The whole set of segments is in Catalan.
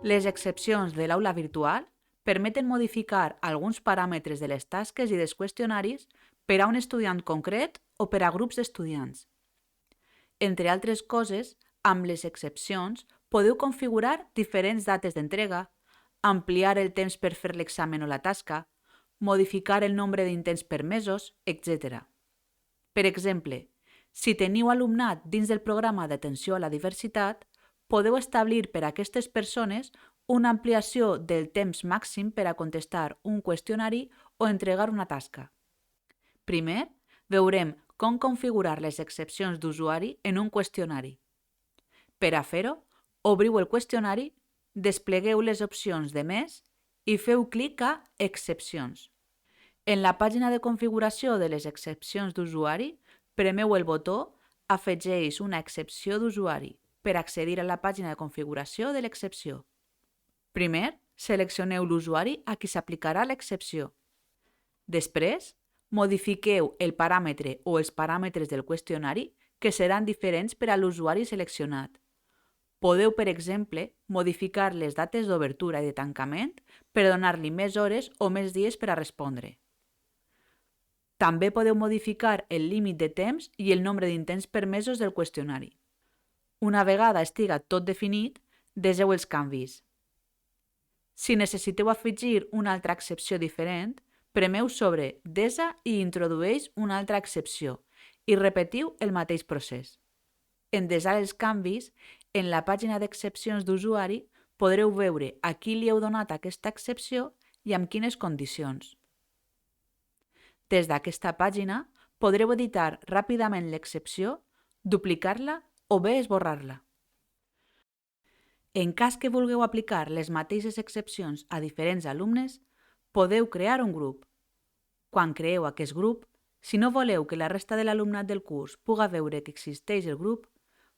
Les excepcions de l'aula virtual permeten modificar alguns paràmetres de les tasques i dels qüestionaris per a un estudiant concret o per a grups d'estudiants. Entre altres coses, amb les excepcions podeu configurar diferents dates d'entrega, ampliar el temps per fer l'examen o la tasca, modificar el nombre d'intents permesos, etc. Per exemple, si teniu alumnat dins del programa d'atenció a la diversitat, podeu establir per a aquestes persones una ampliació del temps màxim per a contestar un qüestionari o entregar una tasca. Primer, veurem com configurar les excepcions d'usuari en un qüestionari. Per a fer-ho, obriu el qüestionari, desplegueu les opcions de més i feu clic a Excepcions. En la pàgina de configuració de les excepcions d'usuari, premeu el botó Afegeix una excepció d'usuari per accedir a la pàgina de configuració de l'excepció. Primer, seleccioneu l'usuari a qui s'aplicarà l'excepció. Després, modifiqueu el paràmetre o els paràmetres del qüestionari que seran diferents per a l'usuari seleccionat. Podeu, per exemple, modificar les dates d'obertura i de tancament per donar-li més hores o més dies per a respondre. També podeu modificar el límit de temps i el nombre d'intents permesos del qüestionari. Una vegada estiga tot definit, deseu els canvis. Si necessiteu afegir una altra excepció diferent, premeu sobre Desa i introdueix una altra excepció i repetiu el mateix procés. En desar els canvis, en la pàgina d'excepcions d'usuari podreu veure a qui li heu donat aquesta excepció i amb quines condicions. Des d'aquesta pàgina podreu editar ràpidament l'excepció, duplicar-la o bé esborrar-la. En cas que vulgueu aplicar les mateixes excepcions a diferents alumnes, podeu crear un grup. Quan creeu aquest grup, si no voleu que la resta de l'alumnat del curs puga veure que existeix el grup,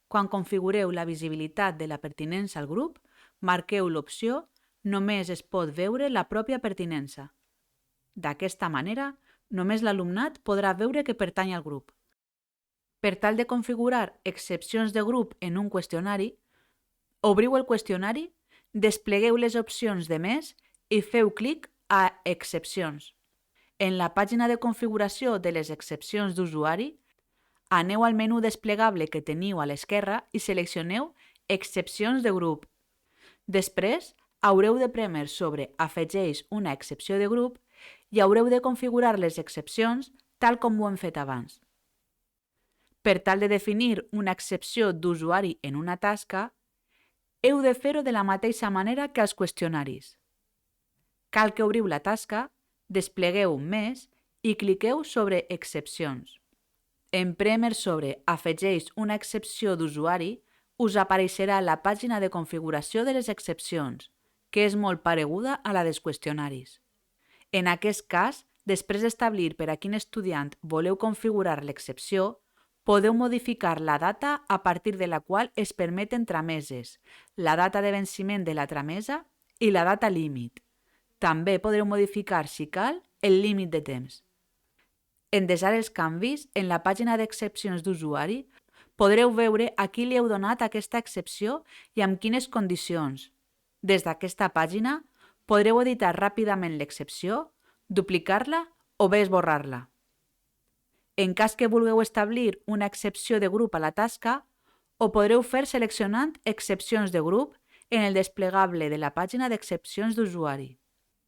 quan configureu la visibilitat de la pertinença al grup, marqueu l'opció Només es pot veure la pròpia pertinença. D'aquesta manera, només l'alumnat podrà veure que pertany al grup. Per tal de configurar excepcions de grup en un qüestionari, obriu el qüestionari, desplegueu les opcions de més i feu clic a Excepcions. En la pàgina de configuració de les excepcions d'usuari, aneu al menú desplegable que teniu a l'esquerra i seleccioneu Excepcions de grup. Després, haureu de prémer sobre Afegeix una excepció de grup i haureu de configurar les excepcions tal com ho hem fet abans. Per tal de definir una excepció d'usuari en una tasca, heu de fer-ho de la mateixa manera que als qüestionaris. Cal que obriu la tasca, desplegueu Més i cliqueu sobre Excepcions. En prémer sobre Afegeix una excepció d'usuari, us apareixerà la pàgina de configuració de les excepcions, que és molt pareguda a la dels qüestionaris. En aquest cas, després d'establir per a quin estudiant voleu configurar l'excepció, podeu modificar la data a partir de la qual es permeten trameses, la data de venciment de la tramesa i la data límit. També podreu modificar, si cal, el límit de temps. En desar els canvis, en la pàgina d'excepcions d'usuari, podreu veure a qui li heu donat aquesta excepció i amb quines condicions. Des d'aquesta pàgina, podreu editar ràpidament l'excepció, duplicar-la o bé esborrar-la. En cas que vulgueu establir una excepció de grup a la tasca, ho podreu fer seleccionant Excepcions de grup en el desplegable de la pàgina d'excepcions d'usuari.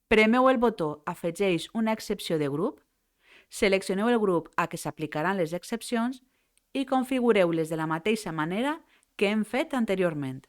Premeu el botó Afegeix una excepció de grup, seleccioneu el grup a què s'aplicaran les excepcions i configureu-les de la mateixa manera que hem fet anteriorment.